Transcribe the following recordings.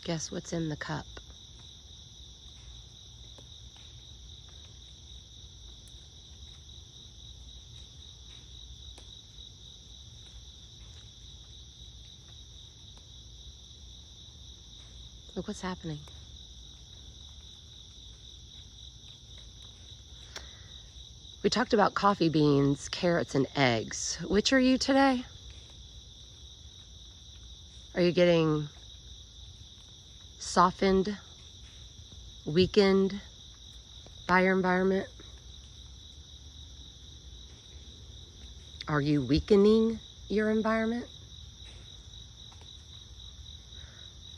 Guess what's in the cup? Look what's happening. We talked about coffee beans, carrots, and eggs. Which are you today? Are you getting softened, weakened by your environment? Are you weakening your environment?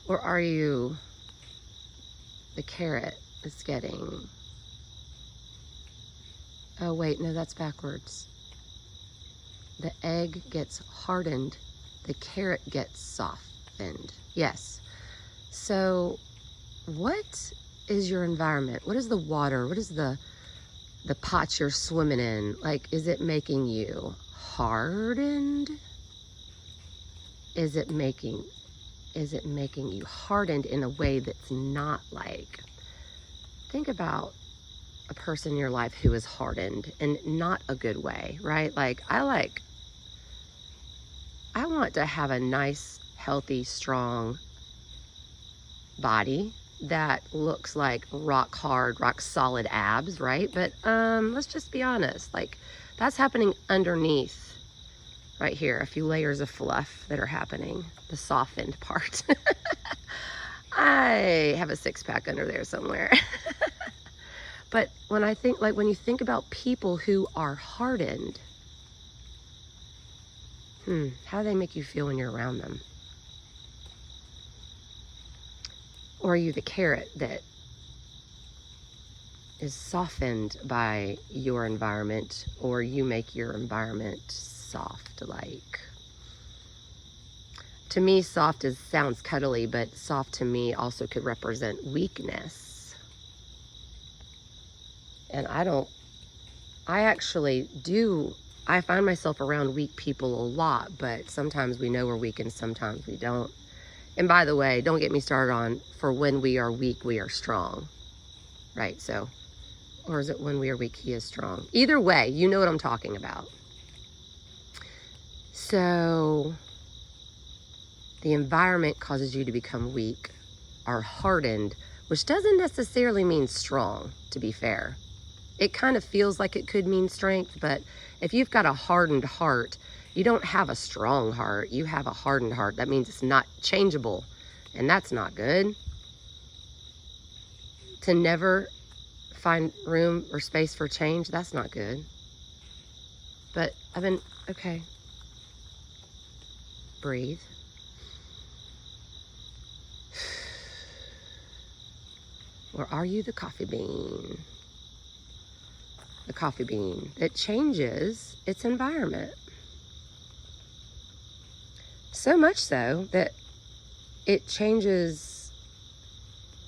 Or are you the carrot that's getting... Oh wait, no, that's backwards. The egg gets hardened, the carrot gets softened. Yes. So what is your environment? What is the water? What is the pot you're swimming in? Like, is it making you hardened? Is it making you hardened in a way that's not like... Think about a person in your life who is hardened in not a good way, right? Like, I want to have a nice, healthy, strong body that looks like rock hard, rock solid abs, right? But let's just be honest, like, that's happening underneath right here, a few layers of fluff that are happening, the softened part. I have a six-pack under there somewhere. But when I think, like, when you think about people who are hardened, how do they make you feel when you're around them? Or are you the carrot that is softened by your environment, or you make your environment soft? Like, to me, soft sounds cuddly, but soft to me also could represent weakness. And I find myself around weak people a lot, but sometimes we know we're weak and sometimes we don't. And by the way, don't get me started on, for when we are weak, we are strong, right? So, or is it when we are weak, he is strong? Either way, you know what I'm talking about. So, the environment causes you to become weak or hardened, which doesn't necessarily mean strong, to be fair. It kind of feels like it could mean strength, but if you've got a hardened heart, you don't have a strong heart. You have a hardened heart. That means it's not changeable, and that's not good. To never find room or space for change, that's not good. But okay. Breathe. Or are you the coffee bean? The coffee bean that changes its environment. So much so that it changes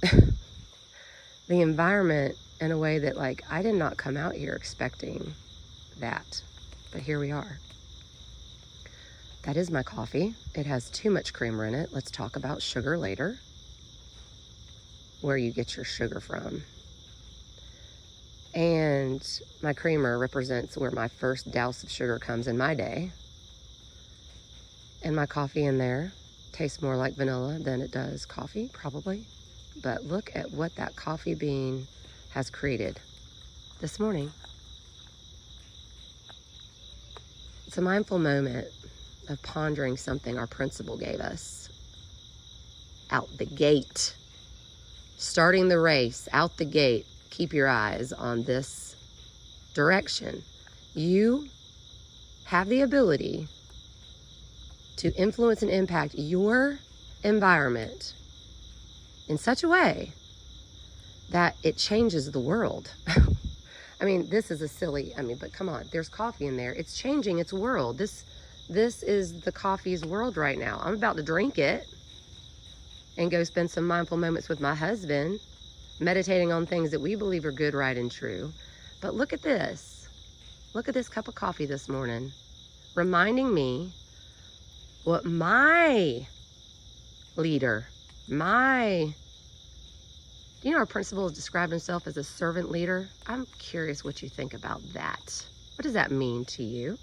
the environment in a way that, like, I did not come out here expecting that, but here we are. That is my coffee. It has too much creamer in it. Let's talk about sugar later. Where you get your sugar from. And my creamer represents where my first douse of sugar comes in my day. And my coffee in there tastes more like vanilla than it does coffee, probably. But look at what that coffee bean has created this morning. It's a mindful moment of pondering something our principal gave us out the gate. Starting the race, out the gate. Keep your eyes on this direction. You have the ability to influence and impact your environment in such a way that it changes the world. I mean, this is but come on, there's coffee in there. It's changing its world. This is the coffee's world right now. I'm about to drink it and go spend some mindful moments with my husband, meditating on things that we believe are good, right, and true. But look at this. Look at this cup of coffee this morning, reminding me what my leader Do you know our principal has described himself as a servant leader? I'm curious what you think about that. What does that mean to you?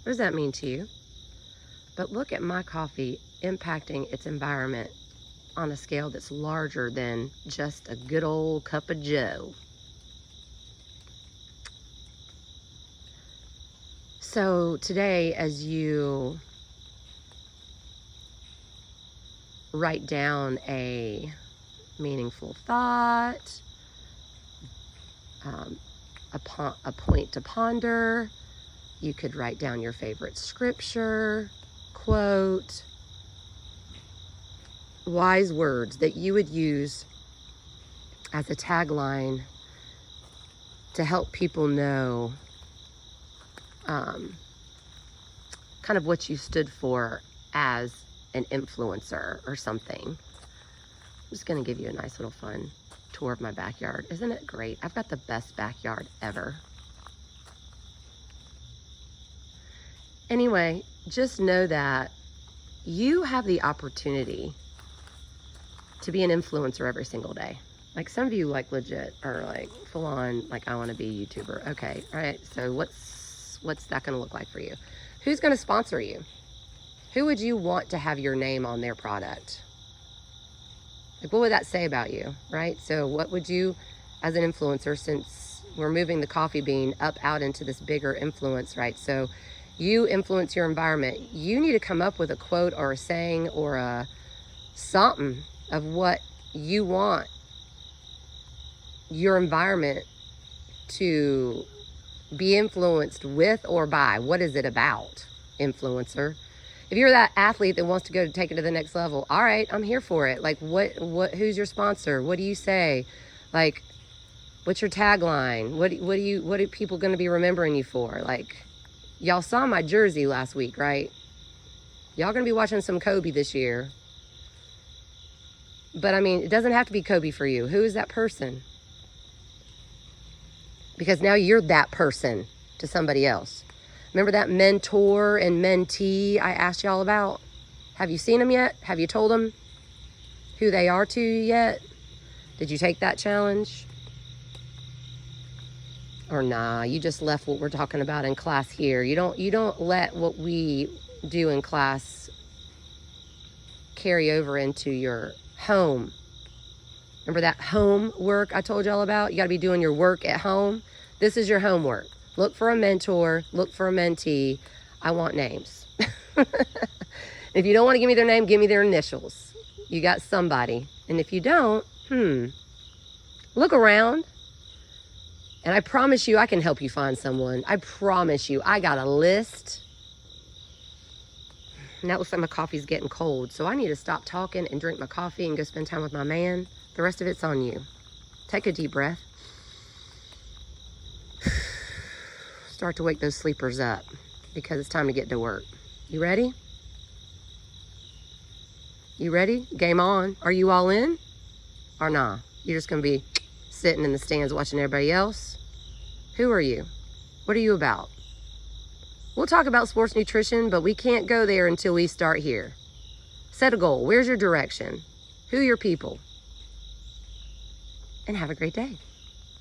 What does that mean to you? But look at my coffee impacting its environment on a scale that's larger than just a good old cup of joe. So today, as you write down a meaningful thought, a point to ponder, you could write down your favorite scripture, quote, wise words that you would use as a tagline to help people know kind of what you stood for as an influencer or something. I'm just going to give you a nice little fun tour of my backyard. Isn't it great? I've got the best backyard ever. Anyway, just know that you have the opportunity to be an influencer every single day. Like some of you like legit are like full on, like I want to be a YouTuber. Okay, all right. So what's that going to look like for you? Who's going to sponsor you? Who would you want to have your name on their product? Like what would that say about you, right? So what would you, as an influencer, since we're moving the coffee bean up out into this bigger influence, right? So you influence your environment. You need to come up with a quote or a saying or a something of what you want your environment to be influenced with or by. What is it about, influencer? If you're that athlete that wants to go to take it to the next level, all right, I'm here for it. Like who's your sponsor? What do you say? Like, what's your tagline? What are people going to be remembering you for? Like, y'all saw my jersey last week, right? Y'all going to be watching some Kobe this year. But I mean, it doesn't have to be Kobe for you. Who is that person? Because now you're that person to somebody else. Remember that mentor and mentee I asked y'all about? Have you seen them yet? Have you told them who they are to you yet? Did you take that challenge? Or nah, you just left what we're talking about in class here. You don't let what we do in class carry over into your home. Remember that homework I told y'all about? You got to be doing your work at home. This is your homework. Look for a mentor. Look for a mentee. I want names. If you don't want to give me their name, give me their initials. You got somebody. And if you don't, look around. And I promise you, I can help you find someone. I promise you. I got a list. And that looks like my coffee's getting cold. So I need to stop talking and drink my coffee and go spend time with my man. The rest of it's on you. Take a deep breath. Start to wake those sleepers up because it's time to get to work. You ready? You ready? Game on. Are you all in? Or nah? You're just going to be sitting in the stands watching everybody else? Who are you? What are you about? We'll talk about sports nutrition, but we can't go there until we start here. Set a goal. Where's your direction? Who are your people? And have a great day.